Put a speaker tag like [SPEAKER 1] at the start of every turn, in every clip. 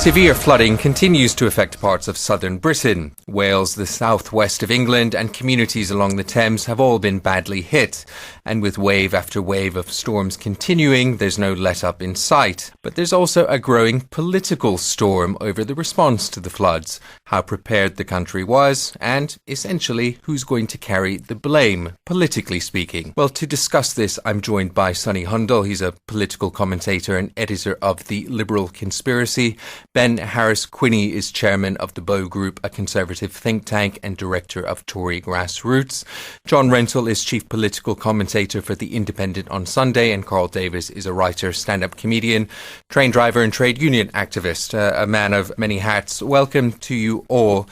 [SPEAKER 1] Severe flooding continues to affect parts of southern Britain. Wales, the southwest of England and communities along the Thames have all been badly hit. And with wave after wave of storms continuing, there's no let-up in sight. But there's also a growing political storm over the response to the floods, how prepared the country was, and, essentially, who's going to carry the blame, politically speaking. Well, to discuss this, I'm joined by Sonny Hundal. He's a political commentator and editor of The Liberal Conspiracy. Ben Harris Quinney is chairman of the Bow Group, a conservative think tank, and director of Tory Grassroots. John Rentoul is chief political commentator for The Independent on Sunday, and Karl Davis is a writer, stand-up comedian, train driver and trade union activist, a man of many hats. Welcome to you all.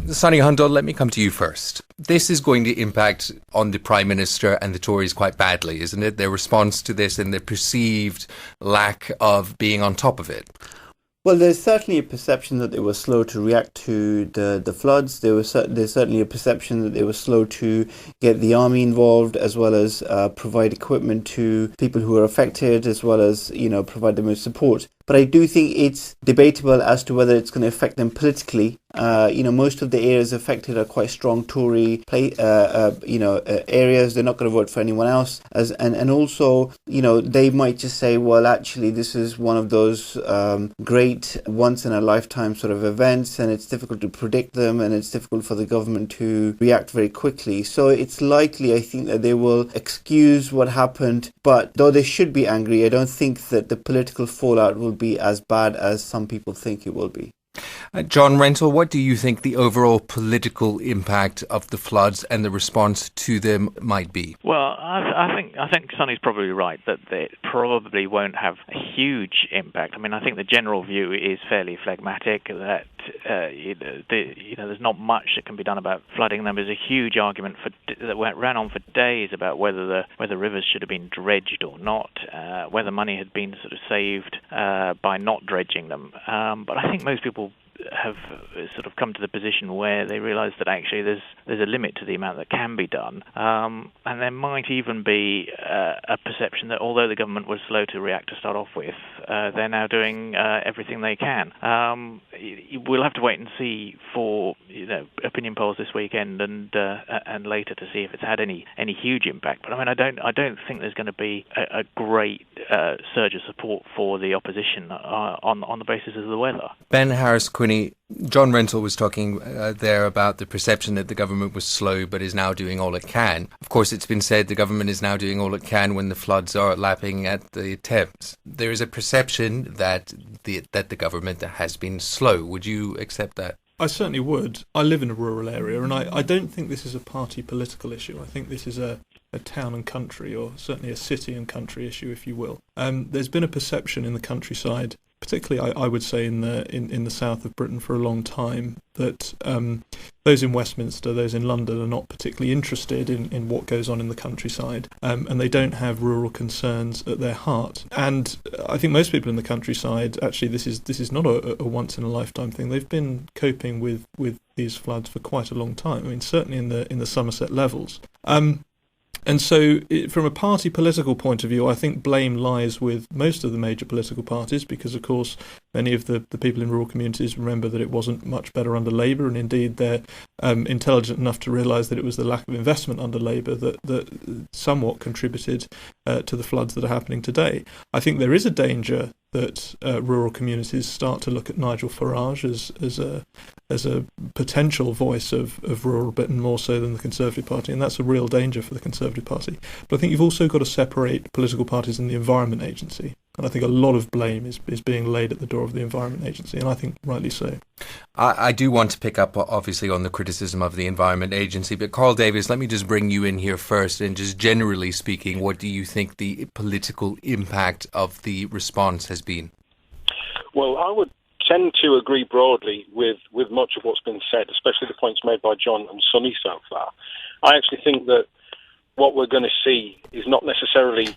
[SPEAKER 1] Sonny Hundal, let me come to you first. This is going to impact on the Prime Minister and the Tories quite badly, isn't it? Their response to this and their perceived lack of being on top of it.
[SPEAKER 2] Well, there's certainly a perception that they were slow to react to the floods. There's certainly a perception that they were slow to get the army involved, as well as provide equipment to people who are affected, as well as, provide them with support. But I do think it's debatable as to whether it's going to affect them politically. Most of the areas affected are quite strong Tory areas. They're not going to vote for anyone else. And also, they might just say, well, actually, this is one of those great once-in-a-lifetime sort of events, and it's difficult to predict them, and it's difficult for the government to react very quickly. So it's likely, I think, that they will excuse what happened. But though they should be angry, I don't think that the political fallout will be as bad as some people think it will be.
[SPEAKER 1] John Rentoul, what do you think the overall political impact of the floods and the response to them might be?
[SPEAKER 3] Well, I think Sonny's probably right that it probably won't have a huge impact. I mean, I think the general view is fairly phlegmatic, that there's not much that can be done about flooding them. There's a huge argument that ran on for days about whether rivers should have been dredged or not, whether money had been sort of saved by not dredging them. But I think most people have sort of come to the position where they realise that actually there's a limit to the amount that can be done, and there might even be a perception that although the government was slow to react to start off with, they're now doing everything they can. We'll have to wait and see for opinion polls this weekend and later to see if it's had any huge impact. But I mean, I don't think there's going to be a great surge of support for the opposition on the basis of the weather.
[SPEAKER 1] Ben Harris Quinney, John Rentoul was talking there about the perception that the government was slow but is now doing all it can. Of course, it's been said the government is now doing all it can when the floods are lapping at the Thames. There is a perception that the government has been slow. Would you accept that?
[SPEAKER 4] I certainly would. I live in a rural area, and I don't think this is a party political issue. I think this is a town and country, or certainly a city and country issue, if you will. There's been a perception in the countryside, particularly I would say in the south of Britain for a long time, that those in Westminster, those in London are not particularly interested in what goes on in the countryside, and they don't have rural concerns at their heart. And I think most people in the countryside, actually this is not a once in a lifetime thing. They've been coping with these floods for quite a long time. I mean, certainly in the Somerset levels. And so from a party political point of view, I think blame lies with most of the major political parties because, of course, many of the people in rural communities remember that it wasn't much better under Labour, and indeed they're intelligent enough to realise that it was the lack of investment under Labour that somewhat contributed to the floods that are happening today. I think there is a danger that rural communities start to look at Nigel Farage as a potential voice of rural Britain more so than the Conservative Party, and that's a real danger for the Conservative Party. But I think you've also got to separate political parties and the Environment Agency, and I think a lot of blame is being laid at the door of the Environment Agency, and I think rightly so.
[SPEAKER 1] I do want to pick up, obviously, on the criticism of the Environment Agency, but Karl Davis, let me just bring you in here first, and just generally speaking, what do you think the political impact of the response has been?
[SPEAKER 5] Well, I would tend to agree broadly with much of what's been said, especially the points made by John and Sonny so far. I actually think that what we're going to see is not necessarily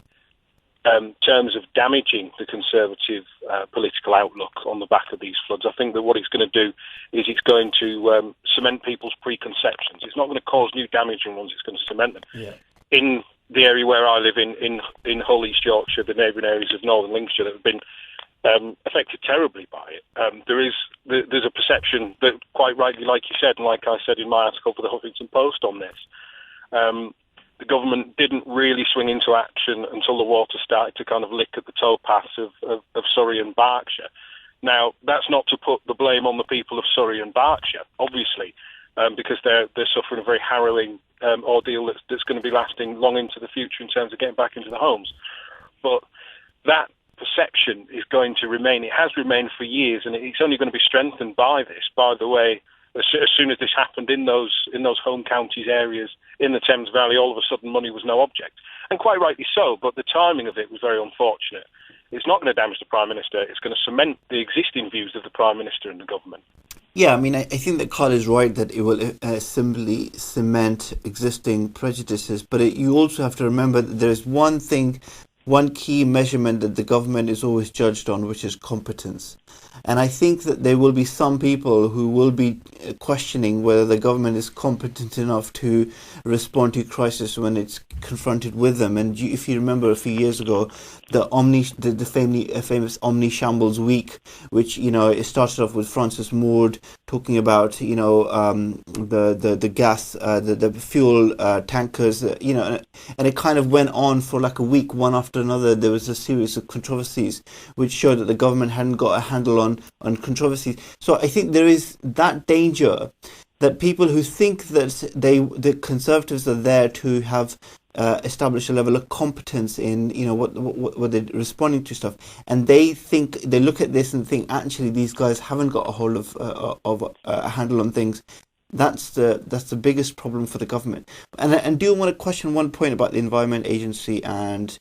[SPEAKER 5] terms of damaging the Conservative political outlook on the back of these floods. I think that what it's going to do is it's going to cement people's preconceptions. It's not going to cause new damaging ones, it's going to cement them. Yeah. In the area where I live in Hull, East Yorkshire, the neighbouring areas of northern Lincolnshire that have been affected terribly by it. There's a perception that, quite rightly, like you said, and like I said in my article for the Huffington Post on this, the government didn't really swing into action until the water started to kind of lick at the towpaths of Surrey and Berkshire. Now, that's not to put the blame on the people of Surrey and Berkshire, obviously, because they're suffering a very harrowing ordeal that's going to be lasting long into the future in terms of getting back into the homes. But that perception is going to remain. It has remained for years, and it's only going to be strengthened by this. By the way, as soon as this happened in those home counties areas in the Thames Valley, all of a sudden money was no object, and quite rightly so. But the timing of it was very unfortunate. It's not going to damage the Prime Minister. It's going to cement the existing views of the Prime Minister and the government.
[SPEAKER 2] Yeah, I mean, I think that Karl is right that it will simply cement existing prejudices, but you also have to remember that there is one key measurement that the government is always judged on, which is competence. And I think that there will be some people who will be questioning whether the government is competent enough to respond to crisis when it's confronted with them. And if you remember a few years ago, the famous Omni Shambles Week, which, it started off with Francis Moore talking about, the gas, the fuel tankers, and it kind of went on for like a week, one after another. There was a series of controversies which showed that the government hadn't got a handle on controversies. So I think there is that danger that people who think that the Conservatives are there to have establish a level of competence in what they're responding to stuff, and they look at this and think actually these guys haven't got a hold of a handle on things. That's the biggest problem for the government. And I do want to question one point about the Environment Agency and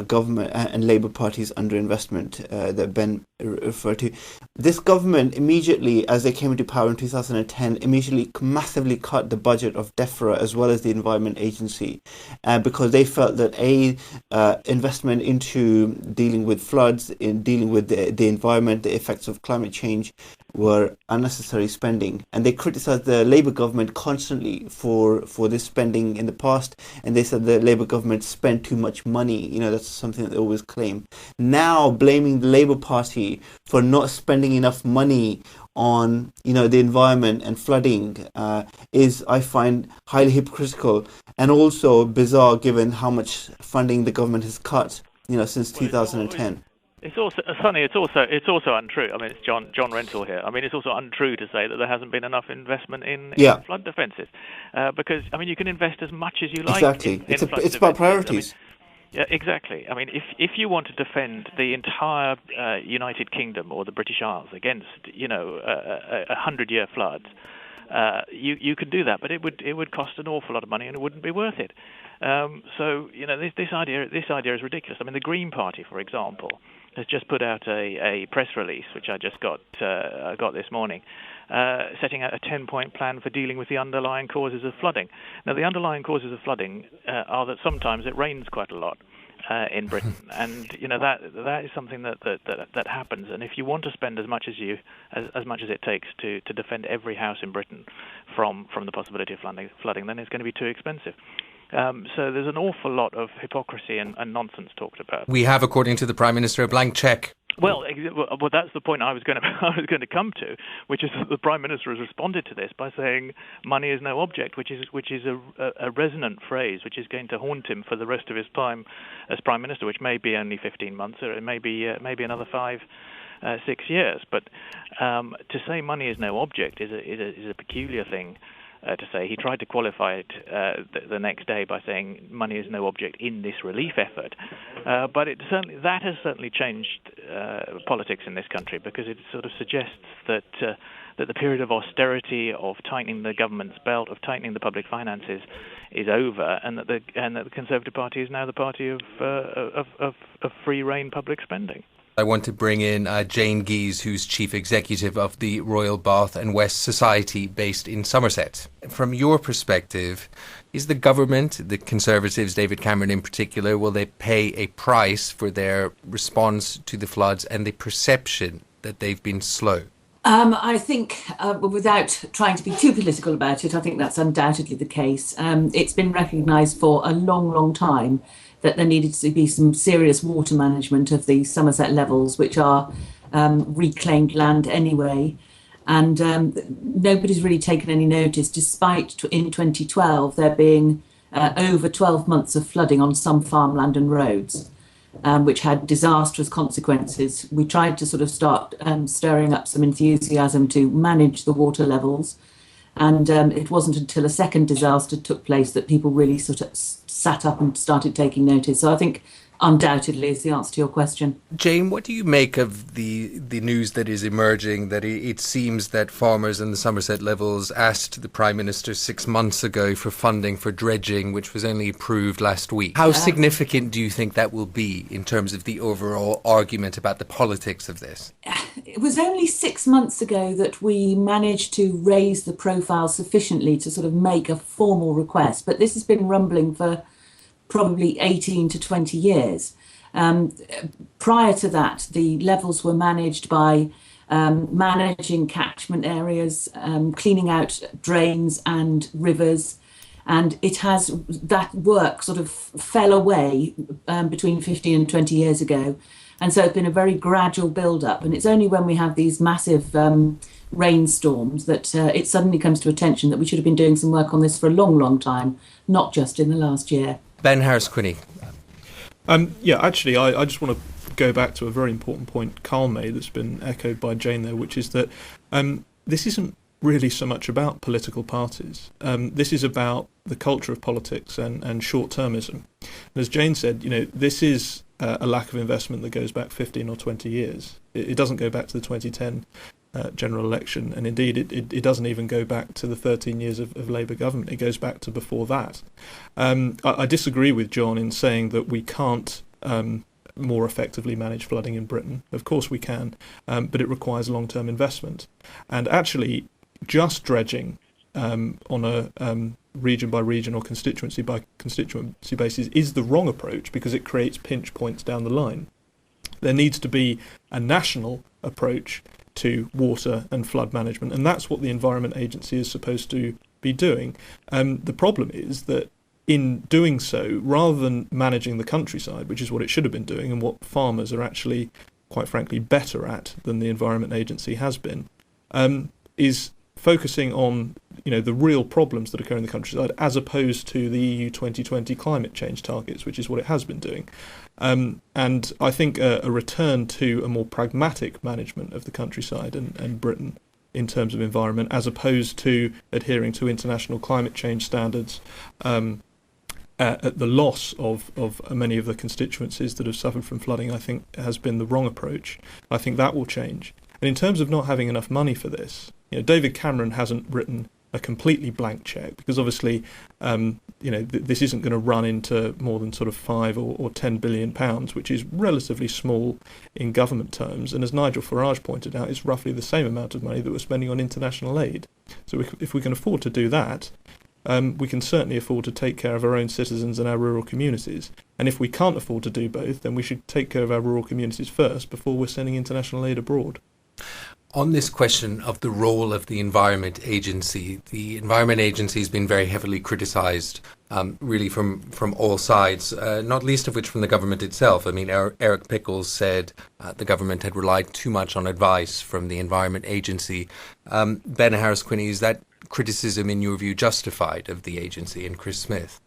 [SPEAKER 2] government and Labour Party's underinvestment that Ben referred to. This government immediately, as they came into power in 2010, immediately massively cut the budget of DEFRA as well as the Environment Agency, because they felt that investment into dealing with floods, in dealing with the environment, the effects of climate change, were unnecessary spending. And they criticised the Labour government constantly for this spending in the past, and they said the Labour government spent too much money. That's something that they always claim. Now blaming the Labour Party for not spending enough money on the environment and flooding is, I find, highly hypocritical and also bizarre given how much funding the government has cut since 2010.
[SPEAKER 3] It's also, Sonny, it's also untrue. I mean, it's John Rentoul here. I mean, it's also untrue to say that there hasn't been enough investment in flood defences, because I mean, you can invest as much as you like.
[SPEAKER 2] Exactly, it's about priorities.
[SPEAKER 3] Yeah, exactly. I mean, if you want to defend the entire United Kingdom or the British Isles against 100-year floods, you could do that, but it would cost an awful lot of money and it wouldn't be worth it. So this idea is ridiculous. I mean, the Green Party, for example, has just put out a press release, which I just got this morning, setting out a 10-point plan for dealing with the underlying causes of flooding. Now, the underlying causes of flooding are that sometimes it rains quite a lot in Britain, and that is something that happens. And if you want to spend as much as it takes to defend every house in Britain from the possibility of flooding, then it's going to be too expensive. So there's an awful lot of hypocrisy and nonsense talked about.
[SPEAKER 1] We have, according to the Prime Minister, a blank cheque.
[SPEAKER 3] Well, that's the point I was going to come to, which is that the Prime Minister has responded to this by saying money is no object, which is a resonant phrase which is going to haunt him for the rest of his time as Prime Minister, which may be only 15 months or it may be another 5-6 years. But to say money is no object is a peculiar thing to say. He tried to qualify it the next day by saying money is no object in this relief effort, but that has certainly changed politics in this country, because it sort of suggests that the period of austerity, of tightening the government's belt, of tightening the public finances is over, and that the Conservative Party is now the party of free rein public spending.
[SPEAKER 1] I want to bring in Jane Guise, who's Chief Executive of the Royal Bath and West Society based in Somerset. From your perspective, is the government, the Conservatives, David Cameron in particular, will they pay a price for their response to the floods and the perception that they've been slow?
[SPEAKER 6] I think, without trying to be too political about it, I think that's undoubtedly the case. It's been recognised for a long, long time that there needed to be some serious water management of the Somerset levels, which are reclaimed land anyway. And nobody's really taken any notice, despite in 2012 there being over 12 months of flooding on some farmland and roads, which had disastrous consequences. We tried to sort of start stirring up some enthusiasm to manage the water levels. And it wasn't until a second disaster took place that people really sort of sat up and started taking notice. So I think undoubtedly is the answer to your question.
[SPEAKER 1] Jane, what do you make of the news that is emerging that it seems that farmers in the Somerset levels asked the Prime Minister 6 months ago for funding for dredging, which was only approved last week? How significant do you think that will be in terms of the overall argument about the politics of this?
[SPEAKER 6] It was only 6 months ago that we managed to raise the profile sufficiently to sort of make a formal request, but this has been rumbling for probably 18 to 20 years. Prior to that, the levels were managed by managing catchment areas, cleaning out drains and rivers, and that work sort of fell away between 15 and 20 years ago. And so it's been a very gradual build-up, and it's only when we have these massive rainstorms that it suddenly comes to attention that we should have been doing some work on this for a long, long time, not just in the last year.
[SPEAKER 1] Ben Harris Quinney.
[SPEAKER 4] Actually, I just want to go back to a very important point Karl made that's been echoed by Jane there, which is that this isn't really so much about political parties. This is about the culture of politics and short-termism. And as Jane said, this is a lack of investment that goes back 15 or 20 years. It doesn't go back to the 2010 general election, and indeed it doesn't even go back to the 13 years of Labour government. It goes back to before that. I disagree with John in saying that we can't more effectively manage flooding in Britain. Of course we can, but it requires long-term investment. And actually, just dredging on a region by region or constituency by constituency basis is the wrong approach, because it creates pinch points down the line. There needs to be a national approach to water and flood management, and that's what the Environment Agency is supposed to be doing. The problem is that in doing so, rather than managing the countryside, which is what it should have been doing and what farmers are actually, quite frankly, better at than the Environment Agency has been, is focusing on the real problems that occur in the countryside, as opposed to the EU 2020 climate change targets, which is what it has been doing. And I think a return to a more pragmatic management of the countryside and Britain in terms of environment, as opposed to adhering to international climate change standards at the loss of many of the constituencies that have suffered from flooding, I think has been the wrong approach. I think that will change. And in terms of not having enough money for this, David Cameron hasn't written a completely blank cheque, because obviously, this isn't going to run into more than sort of 5 or 10 billion pounds, which is relatively small in government terms. And as Nigel Farage pointed out, it's roughly the same amount of money that we're spending on international aid. So if we can afford to do that, we can certainly afford to take care of our own citizens and our rural communities. And if we can't afford to do both, then we should take care of our rural communities first before we're sending international aid abroad.
[SPEAKER 1] On this question of the role of the Environment Agency, the Environment Agency has been very heavily criticised, really from all sides, not least of which from the government itself. I mean, Eric Pickles said the government had relied too much on advice from the Environment Agency. Ben Harris Quinney, is that criticism, in your view, justified of the agency and Chris Smith?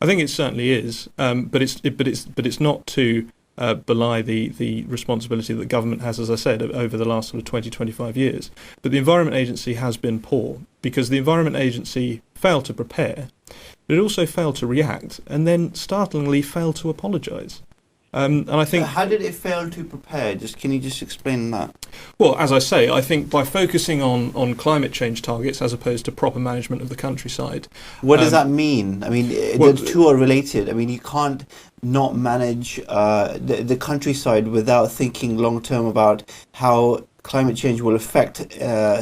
[SPEAKER 4] I think it certainly is, but it's not to belie the responsibility that the government has, as I said, over the last sort of 20, 25 years. But the Environment Agency has been poor, because the Environment Agency failed to prepare, but it also failed to react, and then startlingly failed to apologise. And I think,
[SPEAKER 2] how did it fail to prepare? Can you just explain that?
[SPEAKER 4] Well, as I say, I think by focusing on climate change targets as opposed to proper management of the countryside.
[SPEAKER 2] What does that mean? I mean, the two are related. I mean, you can't not manage the countryside without thinking long term about how climate change will affect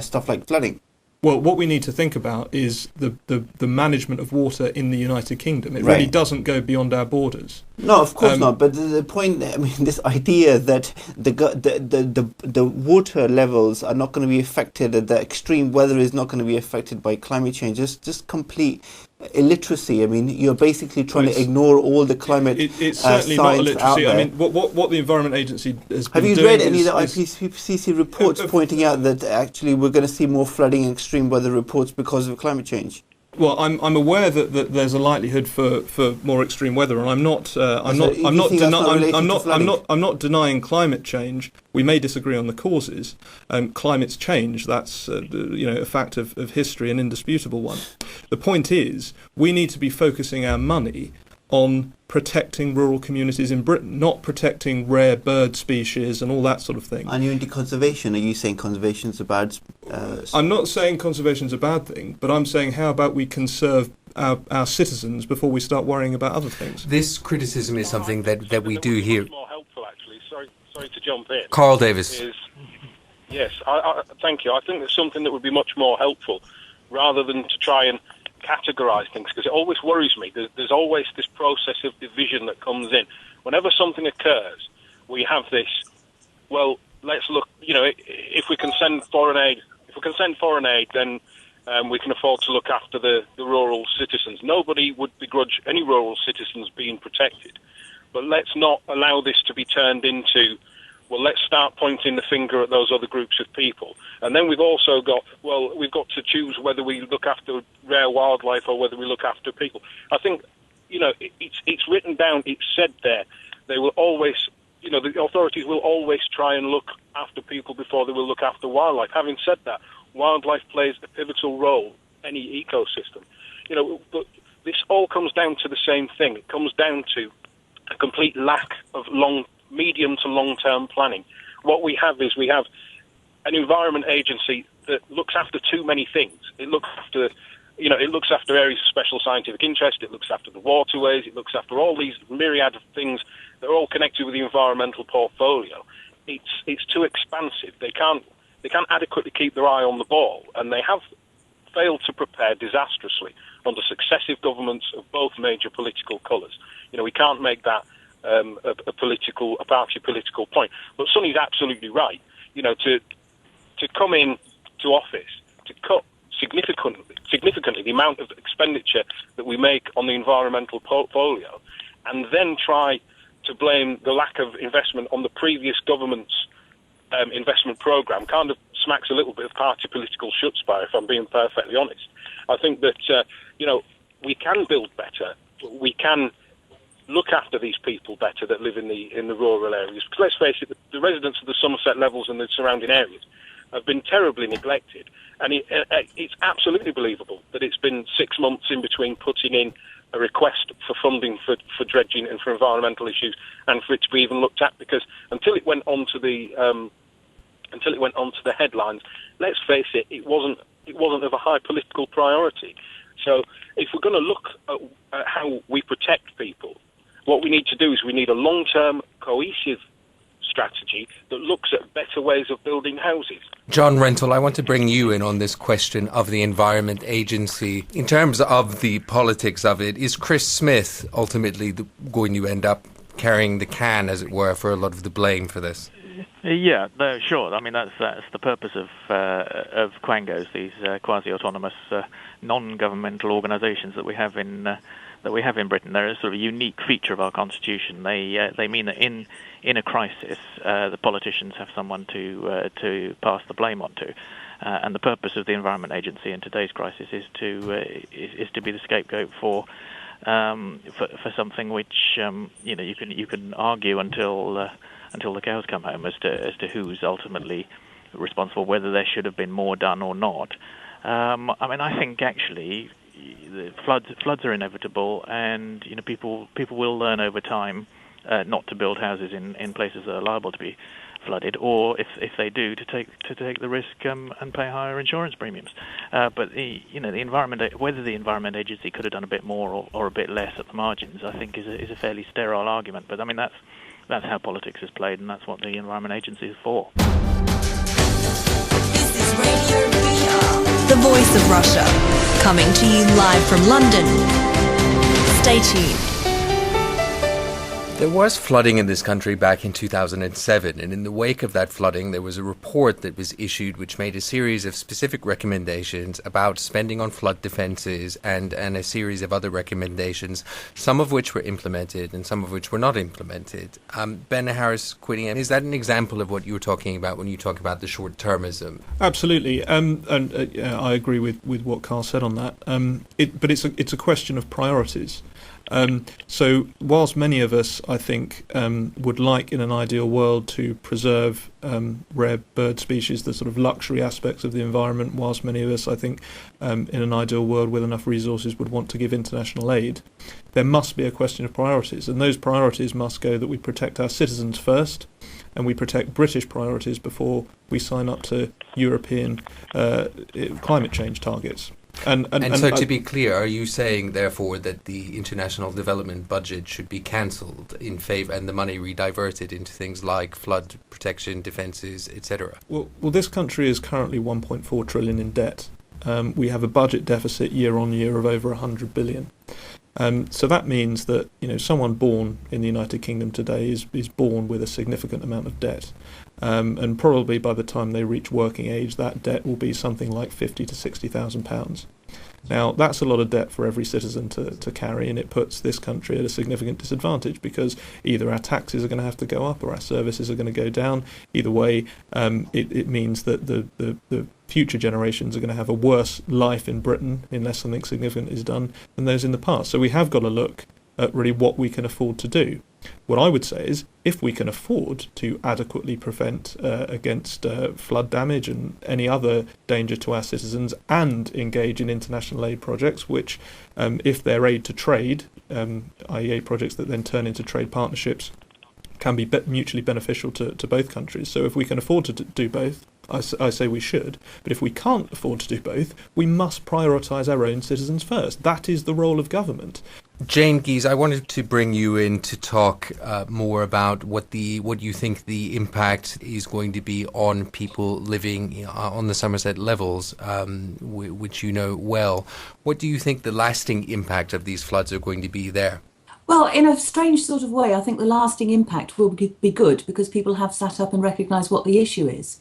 [SPEAKER 2] stuff like flooding.
[SPEAKER 4] Well, what we need to think about is the management of water in the United Kingdom. It really doesn't go beyond our borders.
[SPEAKER 2] No, of course not. But the point, I mean, this idea that the water levels are not going to be affected, that the extreme weather is not going to be affected by climate change, is just complete illiteracy. I mean, you're basically trying to ignore all the climate
[SPEAKER 4] it's certainly not illiteracy. I mean, what the Environment Agency has been doing.
[SPEAKER 2] Have you read any of the IPCC reports pointing out that actually we're going to see more flooding and extreme weather reports because of climate change?
[SPEAKER 4] Well, I'm aware that there's a likelihood for more extreme weather, and I'm not denying climate change. We may disagree on the causes. Climate's change, that's a fact of history, an indisputable one. The point is, we need to be focusing our money on protecting rural communities in Britain, not protecting rare bird species and all that sort of thing.
[SPEAKER 2] And you're into conservation. Are you saying conservation's a bad...
[SPEAKER 4] I'm not saying conservation's a bad thing, but I'm saying how about we conserve our citizens before we start worrying about other things.
[SPEAKER 1] This criticism is something that we do hear.
[SPEAKER 5] More helpful, actually. Sorry to jump in.
[SPEAKER 1] Karl Davis.
[SPEAKER 5] Yes, I thank you. I think there's something that would be much more helpful, rather than to try and categorise things, because it always worries me. There's always this process of division that comes in. Whenever something occurs, we have this, well, let's look, if we can send foreign aid, then we can afford to look after the rural citizens. Nobody would begrudge any rural citizens being protected. But let's not allow this to be turned into, well, let's start pointing the finger at those other groups of people. And then we've also got, well, we've got to choose whether we look after rare wildlife or whether we look after people. I think, it's written down, it's said there, they will always, the authorities will always try and look after people before they will look after wildlife. Having said that, wildlife plays a pivotal role in any ecosystem. But this all comes down to the same thing. It comes down to a complete lack of medium to long-term planning. What we have is an Environment Agency that looks after too many things. It looks after, areas of special scientific interest. It looks after the waterways. It looks after all these myriad of things that are all connected with the environmental portfolio. It's too expansive. They can't adequately keep their eye on the ball, and they have failed to prepare disastrously under successive governments of both major political colours. We can't make that a party political point. But Sonny's absolutely right. To come in to office, to cut significantly the amount of expenditure that we make on the environmental portfolio, and then try to blame the lack of investment on the previous government's investment programme kind of smacks a little bit of party political chutzpah, if I'm being perfectly honest. I think that, we can build better. We can look after these people better that live in the rural areas. Because let's face it, the residents of the Somerset levels and the surrounding areas have been terribly neglected. And it's absolutely believable that it's been 6 months in between putting in a request for funding for dredging and for environmental issues, and for it to be even looked at, because until it went onto the headlines, let's face it, it wasn't of a high political priority. So if we're going to look at how we protect people, what we need to do is we need a long-term, cohesive strategy that looks at better ways of building houses.
[SPEAKER 1] John Rentoul, I want to bring you in on this question of the Environment Agency. In terms of the politics of it, is Chris Smith ultimately going to end up carrying the can, as it were, for a lot of the blame for this?
[SPEAKER 3] Yeah, no, sure. I mean, that's the purpose of Quangos, these quasi-autonomous non-governmental organisations that we have in Britain. They're a sort of unique feature of our constitution. They mean that in a crisis, the politicians have someone to pass the blame on to, and the purpose of the Environment Agency in today's crisis is to be the scapegoat for something which you can argue until the cows come home as to who's ultimately responsible, whether there should have been more done or not. I think actually the floods are inevitable, and people will learn over time not to build houses in places that are liable to be flooded, or if they do, to take the risk and pay higher insurance premiums. But the environment, whether the Environment Agency could have done a bit more or a bit less at the margins, I think is a fairly sterile argument. But I mean that's how politics is played, and that's what the Environment Agency is for.
[SPEAKER 7] This is Radio VR. the voice of Russia, coming to you live from London. Stay tuned.
[SPEAKER 1] There was flooding in this country back in 2007, and in the wake of that flooding there was a report that was issued which made a series of specific recommendations about spending on flood defences and a series of other recommendations, some of which were implemented and some of which were not implemented. Ben Harris Quinney, is that an example of what you were talking about when you talk about the short-termism?
[SPEAKER 4] Absolutely, I agree with what Karl said on that. But it's a question of priorities. So whilst many of us, I think, would like in an ideal world to preserve rare bird species, the sort of luxury aspects of the environment, whilst many of us, I think, in an ideal world with enough resources would want to give international aid, there must be a question of priorities. And those priorities must go that we protect our citizens first, and we protect British priorities before we sign up to European climate change targets. And
[SPEAKER 1] so to be clear, are you saying, therefore, that the international development budget should be cancelled in favour and the money rediverted into things like flood protection, defences, etc.?
[SPEAKER 4] Well, this country is currently 1.4 trillion in debt. We have a budget deficit year on year of over 100 billion. So that means that someone born in the United Kingdom today is born with a significant amount of debt. And probably by the time they reach working age, that debt will be something like £50,000 to £60,000. Now, that's a lot of debt for every citizen to carry, and it puts this country at a significant disadvantage because either our taxes are going to have to go up or our services are going to go down. Either way, it means that the future generations are going to have a worse life in Britain unless something significant is done than those in the past. So we have got to look at really what we can afford to do. What I would say is, if we can afford to adequately prevent against flood damage and any other danger to our citizens and engage in international aid projects, which, if they're aid to trade, i.e. aid projects that then turn into trade partnerships, can be mutually beneficial to both countries. So if we can afford to do both, I say we should. But if we can't afford to do both, we must prioritise our own citizens first. That is the role of government.
[SPEAKER 1] Jane Guise, I wanted to bring you in to talk more about what you think the impact is going to be on people living on the Somerset levels, which you know well. What do you think the lasting impact of these floods are going to be there?
[SPEAKER 6] Well, in a strange sort of way, I think the lasting impact will be good because people have sat up and recognised what the issue is.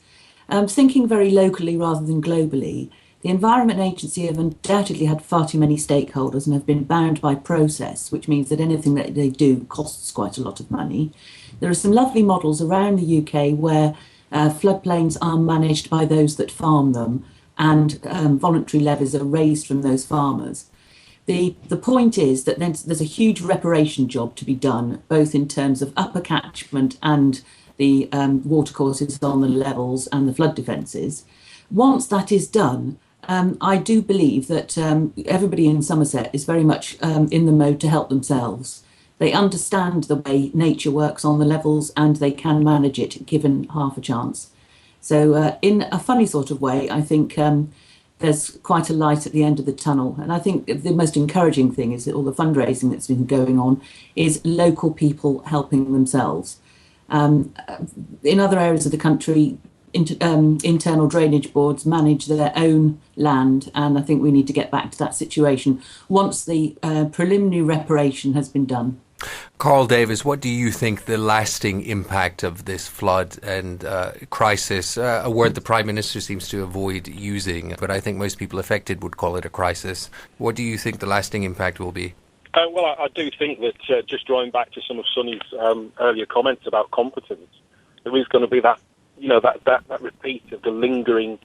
[SPEAKER 6] Thinking very locally rather than globally, the Environment Agency have undoubtedly had far too many stakeholders and have been bound by process, which means that anything that they do costs quite a lot of money. There are some lovely models around the UK where floodplains are managed by those that farm them and voluntary levies are raised from those farmers. The point is that there's a huge reparation job to be done, both in terms of upper catchment and the watercourses on the levels and the flood defences. Once that is done, I do believe that everybody in Somerset is very much in the mode to help themselves. They understand the way nature works on the levels and they can manage it given half a chance. So in a funny sort of way, I think there's quite a light at the end of the tunnel. And I think the most encouraging thing is that all the fundraising that's been going on is local people helping themselves. In other areas of the country, internal drainage boards manage their own land, and I think we need to get back to that situation once the preliminary reparation has been done.
[SPEAKER 1] Karl Davis, what do you think the lasting impact of this flood and crisis, a word the Prime Minister seems to avoid using, but I think most people affected would call it a crisis. What do you think the lasting impact will be?
[SPEAKER 5] Well, I do think that, just drawing back to some of Sonny's earlier comments about competence, there is going to be that repeat of the lingering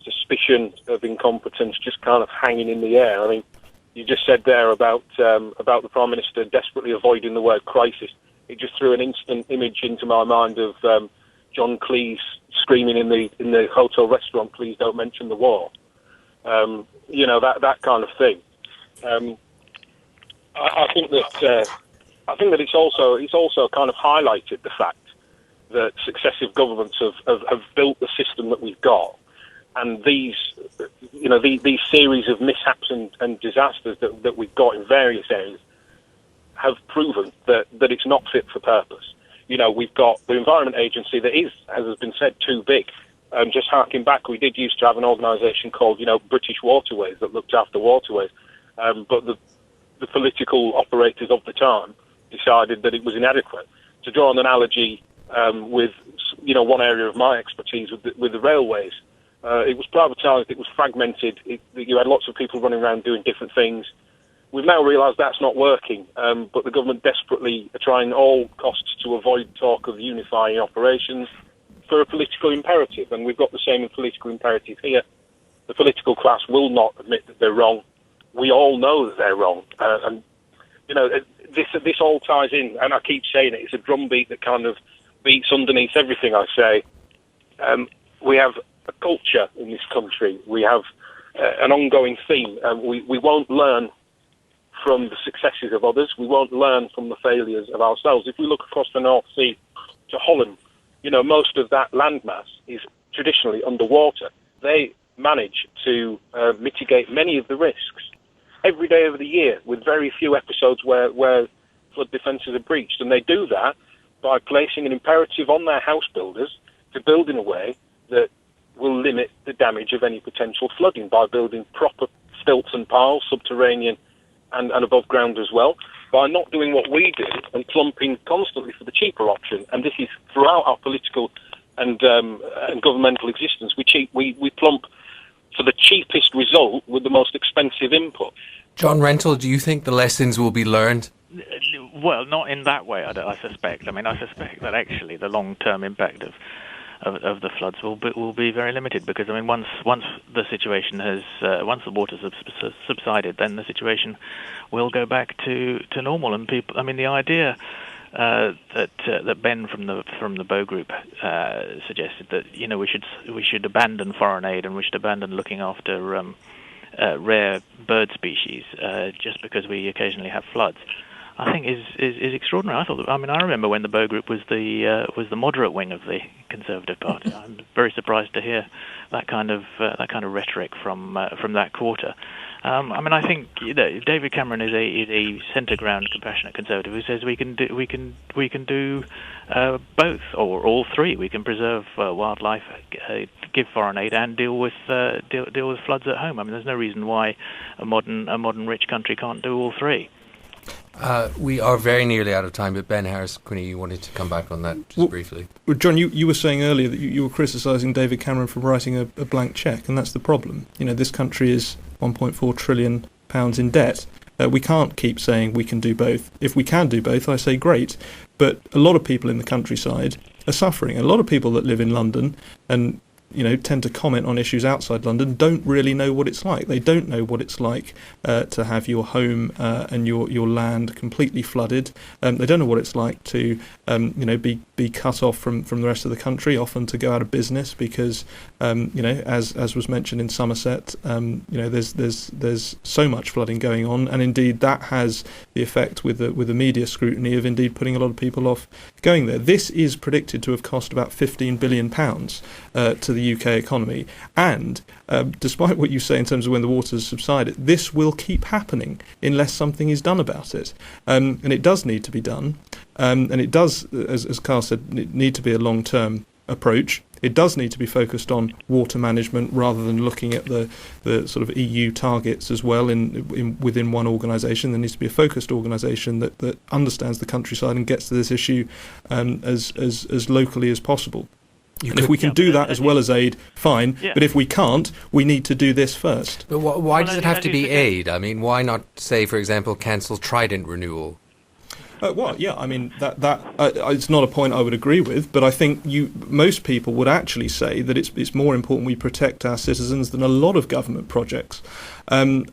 [SPEAKER 5] suspicion of incompetence just kind of hanging in the air. I mean, you just said there about the Prime Minister desperately avoiding the word crisis. It just threw an instant image into my mind of John Cleese screaming in the hotel restaurant, "Please don't mention the war." That kind of thing. I think that it's also kind of highlighted the fact that successive governments have built the system that we've got, and these series of mishaps and disasters that we've got in various areas have proven that it's not fit for purpose. We've got the Environment Agency that is, as has been said, too big. Just harking back, we did used to have an organisation called, British Waterways that looked after waterways, but the political operators of the time decided that it was inadequate. To draw an analogy with, one area of my expertise with the railways, it was privatised, it was fragmented, you had lots of people running around doing different things. We've now realised that's not working, but the government desperately are trying all costs to avoid talk of unifying operations for a political imperative, and we've got the same political imperative here. The political class will not admit that they're wrong. We all know that they're wrong, and this all ties in, and I keep saying it, it's a drumbeat that kind of beats underneath everything I say. We have a culture in this country. We have an ongoing theme. We won't learn from the successes of others. We won't learn from the failures of ourselves. If we look across the North Sea to Holland, most of that landmass is traditionally underwater. They manage to mitigate many of the risks every day of the year with very few episodes where flood defences are breached. And they do that by placing an imperative on their house builders to build in a way that will limit the damage of any potential flooding by building proper stilts and piles, subterranean and above ground as well, by not doing what we do and plumping constantly for the cheaper option. And this is throughout our political and governmental existence. We plump for the cheapest result with the most expensive input.
[SPEAKER 1] John Rentoul, do you think the lessons will be learned?
[SPEAKER 3] Well, not in that way, I suspect. I suspect that actually the long-term impact of the floods will be very limited, because once the situation has once the waters have subsided, then the situation will go back to normal. And people, the idea that Ben from the Bow Group suggested that we should abandon foreign aid and we should abandon looking after rare bird species just because we occasionally have floods, I think is extraordinary. I remember when the Bow Group was the moderate wing of the Conservative Party. I'm very surprised to hear that kind of rhetoric from that quarter. I think David Cameron is a centre ground, compassionate Conservative who says we can do both or all three. We can preserve wildlife, give foreign aid, and deal with floods at home. There's no reason why a modern rich country can't do all three.
[SPEAKER 1] We are very nearly out of time, but Ben, Harris Quinney, you wanted to come back on that just briefly.
[SPEAKER 4] Well, John, you were saying earlier that you were criticising David Cameron for writing a blank cheque, and that's the problem. This country is £1.4 trillion in debt. We can't keep saying we can do both. If we can do both, I say great. But a lot of people in the countryside are suffering. A lot of people that live in London and tend to comment on issues outside London don't really know what it's like. They don't know what it's like to have your home and your land completely flooded. They don't know what it's like to be cut off from the rest of the country, often to go out of business because as was mentioned in Somerset, there's so much flooding going on, and indeed that has the effect with the media scrutiny of indeed putting a lot of people off going there. This is predicted to have cost about £15 billion to the UK economy, and despite what you say in terms of when the waters subsided, this will keep happening unless something is done about it, and it does need to be done, and it does, as Karl said, need to be a long-term approach. It does need to be focused on water management rather than looking at the sort of EU targets as well within one organisation. There needs to be a focused organisation that understands the countryside and gets to this issue as locally as possible. And if we can do that as well as aid, fine. Yeah. But if we can't, we need to do this first.
[SPEAKER 1] But why does it have to be aid? Why not, say, for example, cancel Trident renewal?
[SPEAKER 4] That it's not a point I would agree with, but I think most people would actually say that it's more important we protect our citizens than a lot of government projects. And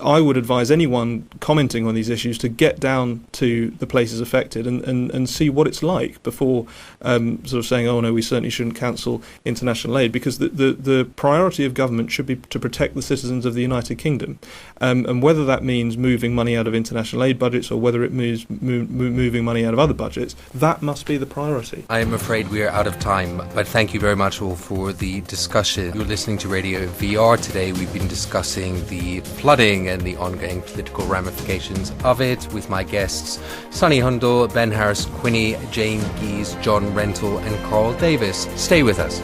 [SPEAKER 4] I would advise anyone commenting on these issues to get down to the places affected and see what it's like before sort of saying, oh no, we certainly shouldn't cancel international aid, because the priority of government should be to protect the citizens of the United Kingdom. And whether that means moving money out of international aid budgets or whether it means moving money out of other budgets, that must be the priority.
[SPEAKER 1] I am afraid we are out of time, but thank you very much all for the discussion. You're listening to Radio VR today. We've been discussing the flooding and the ongoing political ramifications of it with my guests Sonny Hundal, Ben Harris Quinney, Jane Guise, John Rentoul and Karl Davis. Stay with us.